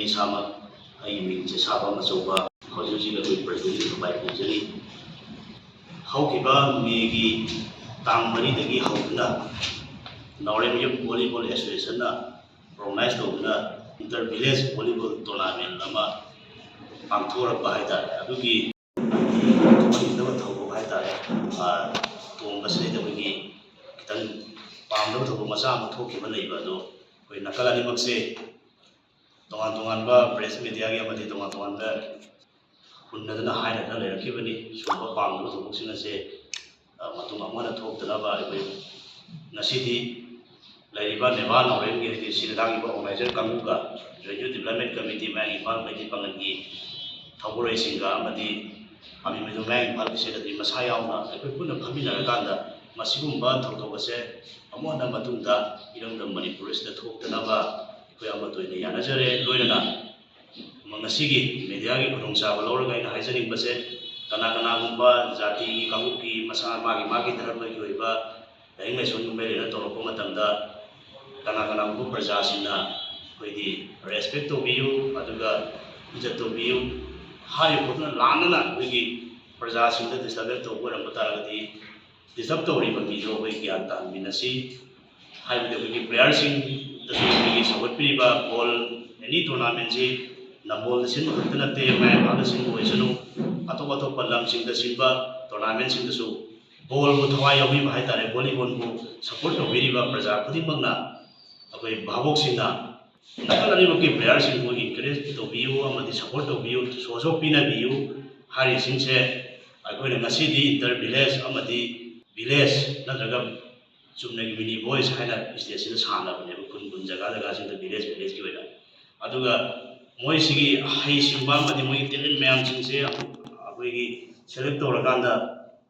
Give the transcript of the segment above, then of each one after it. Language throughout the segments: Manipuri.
ꯑꯩ ꯏꯁꯥꯃꯛ ꯑꯩꯒꯤ ꯃꯤꯡꯁꯦ ꯁꯥꯕ ꯑꯆꯧꯕ ꯍꯧꯖꯤꯛ ꯍꯧꯖꯤꯛ ꯑꯩꯈꯣꯏ ꯄ꯭ꯔꯁꯤꯗꯦꯟꯁꯤ ꯗꯨꯕꯥꯏ ꯄꯨꯖꯔꯤ ꯍꯧꯈꯤꯕ ꯃꯦꯒꯤ ꯇꯥꯡ 4ꯗꯒꯤ ꯍꯧꯗꯨꯅ ꯅꯥꯎꯔꯦꯝ ꯌꯨꯠ ꯚꯣꯂꯤꯕꯣꯜ ꯑꯦꯁꯣꯁꯤꯌꯦꯁꯟꯅ ꯑꯣꯔꯒꯅꯥꯏꯖ ꯇꯧꯗꯨꯅ ꯏꯟꯇꯔ ꯚꯤꯂꯦꯖ ꯚꯣꯂꯤꯕꯣꯜ ꯇꯣꯔꯅꯥꯃꯦꯟ ꯑꯃ ꯄꯥꯡꯊꯣꯔꯛꯄ ꯍꯥꯏꯇꯥꯔꯦ ꯑꯗꯨꯒꯤ ꯊꯣꯛꯍꯟꯅꯤꯡꯗꯕ ꯊꯧꯗꯣꯛ ꯍꯥꯏꯇꯥꯔꯦ ꯇꯣꯡꯕꯁꯤꯗꯩꯗ ꯑꯩꯈꯣꯏꯒꯤ ꯈꯤꯇꯪ ꯄꯥꯝꯗꯕ ꯊꯧꯗꯣꯛ ꯃꯆꯥ ꯑꯃ ꯊꯣꯛꯈꯤꯕ ꯂꯩꯕ ꯑꯗꯣ ꯑꯩꯈꯣই ꯅꯥꯀꯜ ꯑꯅꯤꯃꯛꯁꯦ तोान तोानबा प्रेस मीडिया की तोान तोानब हुन्नदना हाइनदना लेरखिबनी सुबा पामदबा थोबोकसिंग असे मतुंग अमना थोक्तनबा अखोई नसीदी लेरिबा नेबा नौरेमगी हदि सिरदांगिबा ऑर्गेनाइजर कांगुगा रेडियो डेवलपमेंट कमिटी मै इम्फाल मैथि पांगनगी थौबोरैसिंगा अमदि अमिमिदु मै इम्फाल किसेदि मसा यावना अखोई पुन्ना फमिनरकांदा मसिगुंबा थौदोक असे अमोना मतुंगदा इरंगदम मणिपुर सिदा थोक्तनबा अखोई यानजरे लोइनना मंगसिगी मीडिया की खुदोंचाब लौरगा इन हाइजनिंगबसे कना कनागुंबा जाति कांगुकी मसा मागी धर्मगी होइबा लाइंग लाइसोंगुंबा लेना तौरप मतमदा कना कनागुंबा प्रजासिंगना अखोइदि रेस्पेक्ट तौबियु अदुगा इज्जत तौबियु हारिबोदना लानना अखोइगी प्रजासिंगदा डिस्टर्ब तौबरम तारगदि डिस्टर्ब तौरिबा मीजो अखोइ ग्यान तानमिनसी हाइबदि अखोइगी प्लेयरसिंग सौगत्पीब बॉल एनी टूर्नामेंट से नबॉल सिंबखत नते मैं सिंबू अतोप अतोप लमसिंग टूर्नामेंट बॉल को थवाई यौब है वॉलीबॉल को सपोर्ट तौरीब प्रजा खुदिमकना अखोई भावोकसिंगना नकल अनिमक प्लेयर को इनकरेज तौबियु सपोर्ट तौबियु सोजो पीनबियु हारिसिंगसे अखोइना ngasiदी इंटर विलेज विलेज नत्रगा चुमनगी मिनी बॉयज है स्टेज से सानबने खुन खुन जगह जगह विलेज विलेज की होना मोइसिगी हईसिंबा मोई टेलेंट मैम से अखोइगी सेलेक्ट तौरकांद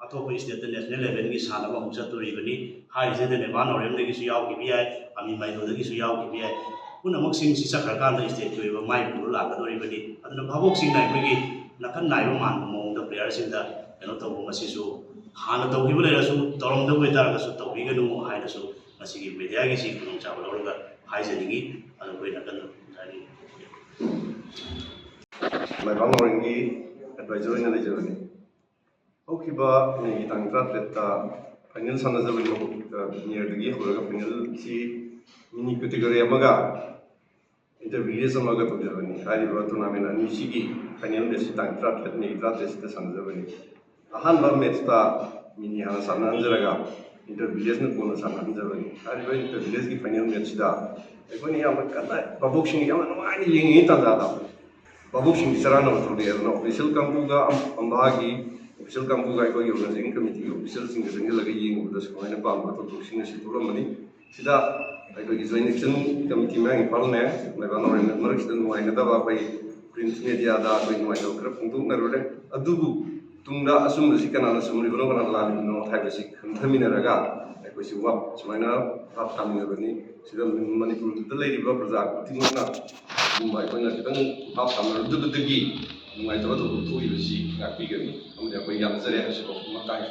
अतोप स्टेट नेशनल लेवल की सानब अमुक चतुरीबनी हाइजेद नेबा नौरेमदगी यावगिबि याय अमी मैदोदगी यावगिबि याय पुनमक चक्रकांद स्टेट की माइ पुर लाकदोरिबनी अदुना भावोकसिंगना अखोइगी नकन नाइबा मानब मौंगदा प्लेयरसिंगदा कनो तौबो मसिसु हाना तौगिब लेरसु तौरमदब ओइतारगसु तौबिगनु हाइनसु मसिगी मीडिया की खुदोंचाब लौरगा हाइजनिगी अदु कोइ नकन जानि माइबांग नौरेमगी एडवाइजर इन लेजरनी होखिबा नेगी तांग्रा प्लेटा फाइनल सानजबनी नियरदगी होरगा फाइनल सी मिनी कैटेगरी अमगा इंटरव्यूज अमगा तौजबनी हारिबा टूर्नामेंट अनि सिगी फाइनल मैच तांग्रा प्लेट नेगी ड्रा टेस्ट सानजबनी अहानबा मैच ता मिनी हाना साननजरगा इंटर विलेज न कोन साननजबनी हारिबा इंटर विलेज की फाइनल मैच दा एकोनी याम कना बबोक्सिंग याम नवानी यंगी ताजादा बबोक्सिंग सराना थोड़ी है ना ऑफिशियल कंपूगा अंबागी ऑफिशियल कंपूगा को ऑर्गेनाइजिंग कमिटी ऑफिशियल सिंग संग लगे यंग दस कोइन पाम तो दोक्सिंग सितुरमनी सिदा अखोई जॉइंट एक्शन कमिटी में इम्फाल ने माइबा नौरेम मरक सिदा नुवाइनदबा अखोई प्रिंट मीडिया दा अखोई नुवाइनो खरा फुंदुकनरुले अदुबु तुंगदा असुमदसी कनाना सुमरिबनो कनाना लालिबनो थाइबसी खंथमिनरगा अखोइसि वा सुमाइना भाब तामिनबनी सिदा मणिपुर लेरिबा प्रजा खुदिमकना मुंबई कोइना खितंग भाब तामिनरदुदगी नुवाइतबा तो थोइबसी गापिगनी अमदि अखोइ यामजरे हसिबो मताइ